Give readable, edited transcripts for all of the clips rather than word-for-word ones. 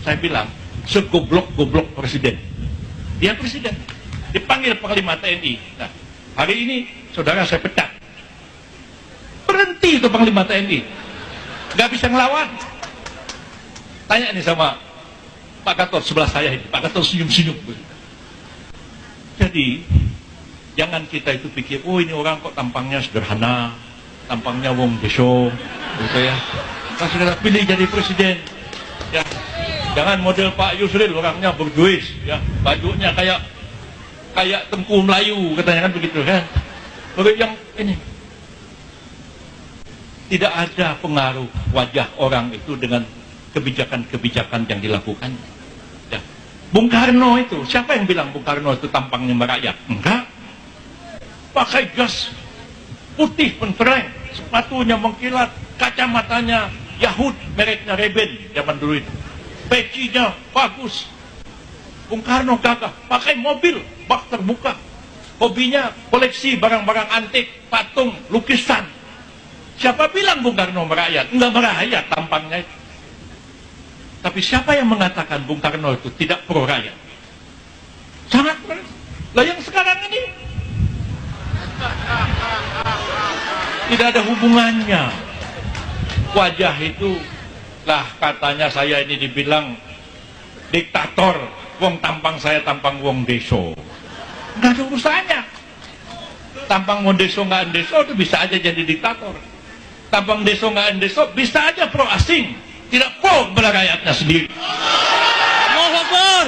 Saya bilang, segoblok-goblok presiden. Dia presiden, dipanggil Panglima TNI. Nah, hari ini saudara saya pecat. Berhenti itu Panglima TNI. Nggak bisa ngelawan. Tanya nih sama Pak Gatot sebelah saya ini. Pak Gatot senyum-senyum. Jadi, jangan kita itu pikir, oh ini orang kok tampangnya sederhana, tampangnya wong deso, gitu ya. Pas kita pilih jadi presiden, ya. Jangan model Pak Yusril, orangnya berduis, ya. Bajunya kayak Tengku Melayu, katanya kan begitu kan. Baru yang ini, tidak ada pengaruh wajah orang itu dengan kebijakan-kebijakan yang dilakukan. Ya. Bung Karno itu, siapa yang bilang Bung Karno itu tampangnya merakyat? Enggak. Pakai jas putih pentereng, sepatunya mengkilat, kacamatanya Yahud, mereknya Ray-Ban zaman dulu itu. Pecinya bagus. Bung Karno gagah, pakai mobil, bak terbuka. Hobinya koleksi barang-barang antik, patung, lukisan. Siapa bilang Bung Karno merakyat? Enggak merakyat tampangnya itu. Tapi siapa yang mengatakan Bung Karno itu tidak pro rakyat? Sangat. Lah yang sekarang ini tidak ada hubungannya. Wajah itu lah katanya saya ini dibilang diktator, wong tampang saya tampang wong deso. Nggak ada urusannya. Tampang wong deso nggak deso itu bisa aja jadi diktator. Tampang deso nggak deso bisa aja pro asing, tidak pro kepada rakyatnya sendiri. Allahu Akbar.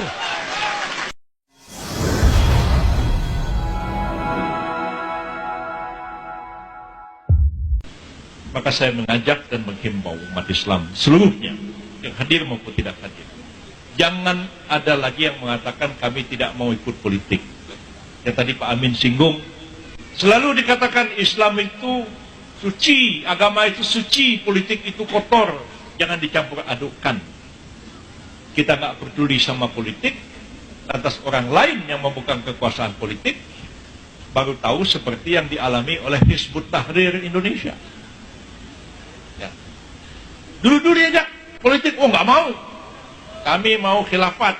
Maka saya mengajak dan menghimbau umat Islam seluruhnya, yang hadir maupun tidak hadir, jangan ada lagi yang mengatakan kami tidak mau ikut politik. Yang tadi Pak Amin singgung, selalu dikatakan Islam itu suci, agama itu suci, politik itu kotor, jangan dicampur adukkan. Kita nggak peduli sama politik, lantas orang lain yang memegang kekuasaan politik baru tahu seperti yang dialami oleh Hizbut Tahrir Indonesia. Dulu-dulu diajak politik, oh nggak mau. Kami mau khilafat.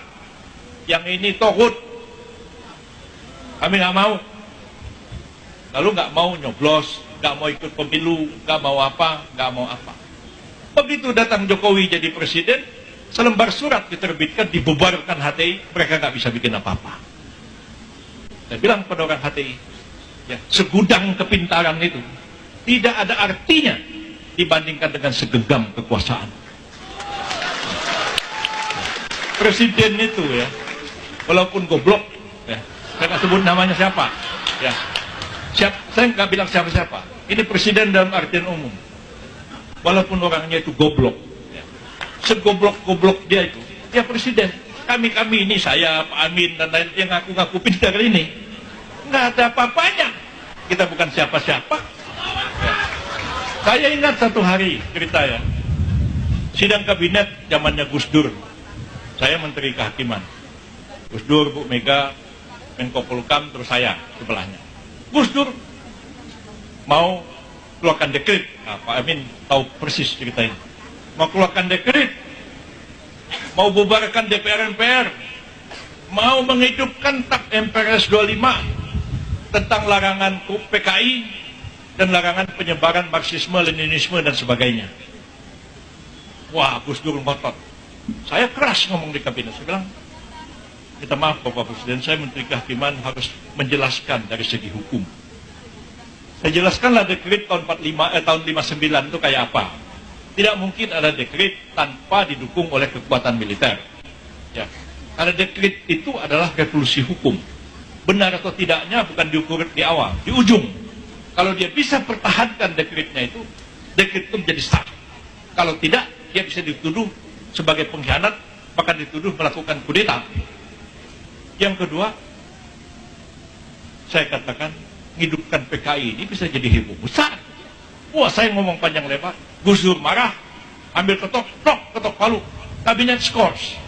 Yang ini togut. Kami nggak mau. Lalu nggak mau nyoblos, nggak mau ikut pemilu, nggak mau apa, nggak mau apa. Begitu datang Jokowi jadi presiden, selembar surat diterbitkan, dibubarkan HTI, mereka nggak bisa bikin apa-apa. Saya bilang pada orang HTI, ya, segudang kepintaran itu tidak ada artinya dibandingkan dengan segenggam kekuasaan. Presiden itu ya, walaupun goblok, ya, saya nggak sebut namanya siapa, ya, saya nggak bilang siapa-siapa. Ini presiden dalam artian umum. Walaupun orangnya itu goblok, ya, segoblok-goblok dia itu, dia presiden. Kami ini, saya, Pak Amin dan lain yang ngaku-ngaku pintar ini, nggak ada apa-apanya. Kita bukan siapa-siapa. Saya ingat satu hari cerita ya, sidang kabinet zamannya Gus Dur. Saya menteri kehakiman, Gus Dur, Bu Mega, Menko Polhukam, terus saya sebelahnya. Gus Dur mau keluarkan dekret, nah, Pak Amin tahu persis cerita ini. Mau keluarkan dekret, mau bubarkan DPR MPR, mau menghidupkan TAP MPRS 25 tentang larangan PKI dan larangan penyebaran Marxisme, Leninisme dan sebagainya. Wah, Gus Dur ngotot. Saya keras ngomong di kabinet. Saya bilang, minta maaf Bapak Presiden, saya Menteri Kehakiman harus menjelaskan dari segi hukum. Saya jelaskanlah dekret tahun 59 itu kayak apa. Tidak mungkin ada dekret tanpa didukung oleh kekuatan militer. Ya. Karena dekret itu adalah revolusi hukum. Benar atau tidaknya bukan diukur di awal, di ujung. Kalau dia bisa pertahankan dekretnya itu, dekret itu menjadi sah. Kalau tidak, dia bisa dituduh sebagai pengkhianat, bahkan dituduh melakukan kudeta. Yang kedua, saya katakan, hidupkan PKI ini bisa jadi heboh besar. Wah, saya ngomong panjang lebar, Gus Dur marah, ambil ketok palu, kabinet skors.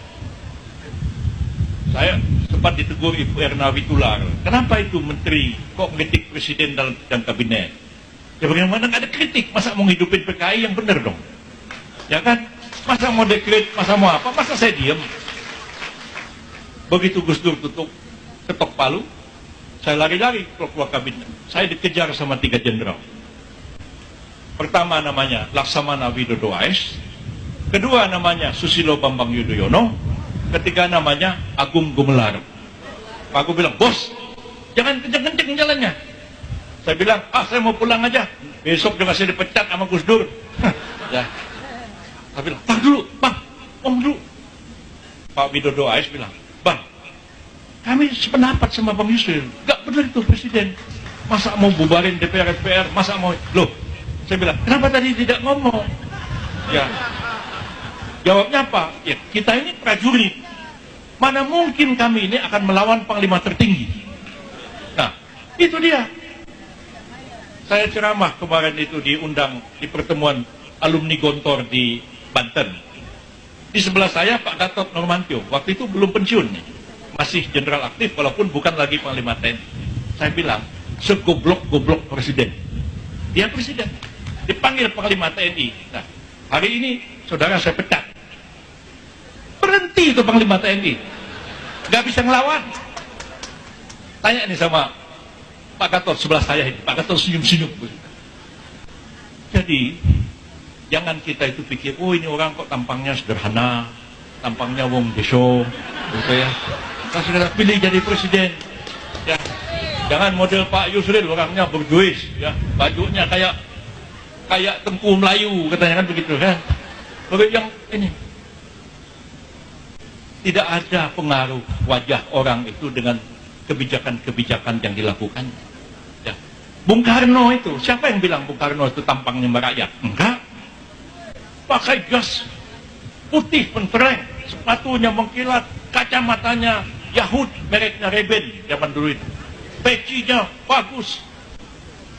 Saya sempat ditegur Ibu Erna Witular, kenapa itu menteri kok ngeritik presiden dalam sidang kabinet? Ya bagaimana nggak ada kritik, masa mau ngidupin PKI yang benar dong? Ya kan? Masa mau dekret, masa mau apa, masa saya diam? Begitu Gus Dur ketok palu, saya lari-lari keluar kabinet. Saya dikejar sama 3 jenderal. Pertama namanya Laksamana Widodo AS, kedua namanya Susilo Bambang Yudhoyono, ketiga namanya Agung Gumelar. Pak Agung bilang, bos, jangan kenceng-kenceng jalannya. Saya bilang, saya mau pulang aja. Besok juga saya dipecat sama Gus Dur. Ya. Saya bilang, tar dulu, bang, om dulu. Pak Widodo AS bilang, bang, kami sependapat sama Bang Yusril. Gak benar itu presiden. Masa mau bubarin DPR, masa mau... Loh, saya bilang, kenapa tadi tidak ngomong? Ya. Jawabnya apa? Ya, kita ini prajurit. Mana mungkin kami ini akan melawan panglima tertinggi? Nah, itu dia. Saya ceramah kemarin itu diundang di pertemuan alumni Gontor di Banten. Di sebelah saya Pak Gatot Nurmantio. Waktu itu belum pensiun nih. Masih jenderal aktif walaupun bukan lagi panglima TNI. Saya bilang, segoblok-goblok presiden. Dia presiden. Dipanggil panglima TNI. Nah, hari ini saudara saya pecat. Berhenti itu panglima TNI. Nggak bisa ngelawan. Tanya nih sama Pak Gatot sebelah saya ini. Pak Gatot senyum-senyum. Jadi, jangan kita itu pikir, oh ini orang kok tampangnya sederhana, tampangnya wong deso, gitu ya. Kita sudah pilih jadi presiden. Ya, jangan model Pak Yusril, orangnya berduis, ya, bajunya kayak Tengku Melayu, katanya kan begitu kan. Begitu yang ini. Tidak ada pengaruh wajah orang itu dengan kebijakan-kebijakan yang dilakukan. Ya. Bung Karno itu, siapa yang bilang Bung Karno itu tampangnya merakyat? Enggak. Pakai jas putih pentereng, sepatunya mengkilat, kacamatanya Yahud, mereknya Ray-Ban zaman dulu itu. Pecinya bagus.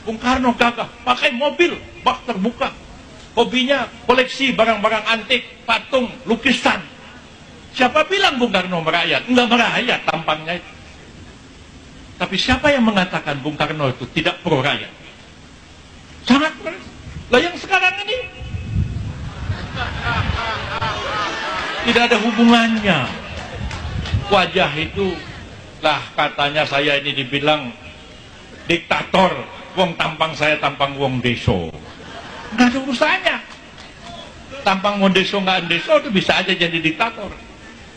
Bung Karno gagah, pakai mobil, bak terbuka. Hobinya koleksi barang-barang antik, patung, lukisan. Siapa bilang Bung Karno merakyat? Enggak merakyat tampangnya itu. Tapi siapa yang mengatakan Bung Karno itu tidak pro rakyat? Sangat pro. Lah yang sekarang ini tidak ada hubungannya. Wajah itu lah katanya saya ini dibilang diktator, wong tampang saya tampang wong deso. Nggak ada urusannya. Tampang wong deso nggak deso itu bisa aja jadi diktator.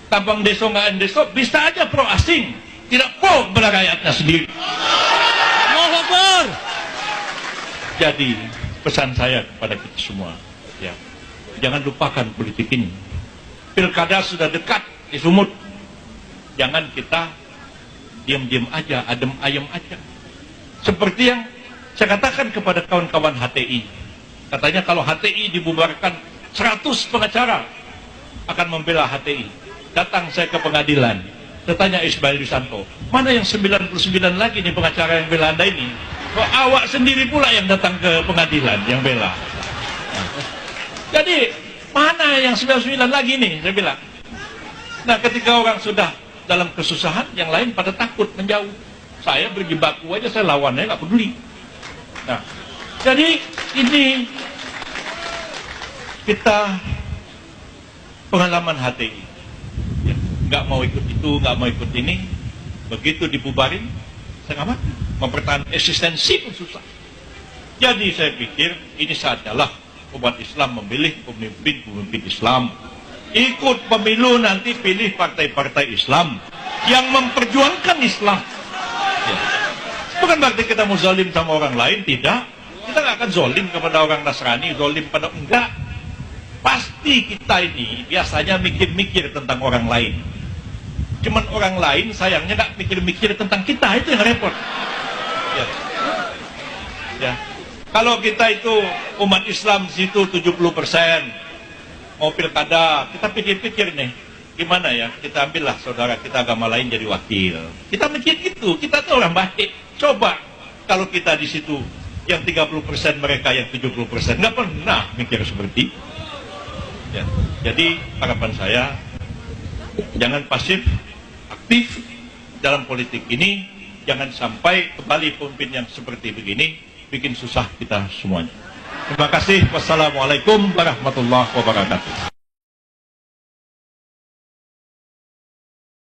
Tampang deso nggak deso bisa aja pro asing, tidak pro kepada rakyatnya sendiri. Allahu Akbar. Jadi pesan saya kepada kita semua, ya, jangan lupakan politik ini. Pilkada sudah dekat di Sumut. Jangan kita diam-diam aja, adem ayem aja. Seperti yang saya katakan kepada kawan-kawan HTI. Katanya kalau HTI dibubarkan, 100 pengacara akan membela HTI. Datang saya ke pengadilan. Saya tanya Ismail Yusanto, mana yang 99 lagi nih pengacara yang bela Anda ini? Kok awak sendiri pula yang datang ke pengadilan yang bela? Jadi mana yang 99 lagi nih? Saya bilang. Nah, ketika orang sudah dalam kesusahan, yang lain pada takut menjauh. Saya berjibaku aja, saya lawannya nggak peduli. Nah, jadi ini kita pengalaman HTI. Ya, nggak mau ikut itu, nggak mau ikut ini. Begitu dibubarin, saya nggak mati. Mempertahankan eksistensi pun susah. Jadi saya pikir ini saatnya umat Islam memilih pemimpin Islam. Ikut pemilu nanti pilih partai-partai Islam yang memperjuangkan Islam. Ya. Bukan berarti kita mau zalim sama orang lain, tidak. Kita nggak akan zalim kepada orang Nasrani, zalim pada enggak. Pasti kita ini biasanya mikir-mikir tentang orang lain. Cuman orang lain sayangnya nggak mikir-mikir tentang kita, itu yang repot. Ya. Ya. Kalau kita itu umat Islam situ 70%, mau pilkada, kita pikir-pikir nih, gimana ya, kita ambillah saudara kita agama lain jadi wakil. Kita mikir gitu, kita tuh orang baik. Coba kalau kita di situ yang 30% mereka yang 70%, nggak pernah mikir seperti itu. Ya. Jadi harapan saya, jangan pasif, aktif dalam politik ini, jangan sampai kembali pemimpin yang seperti begini bikin susah kita semuanya. Terima kasih. Wassalamualaikum warahmatullahi wabarakatuh.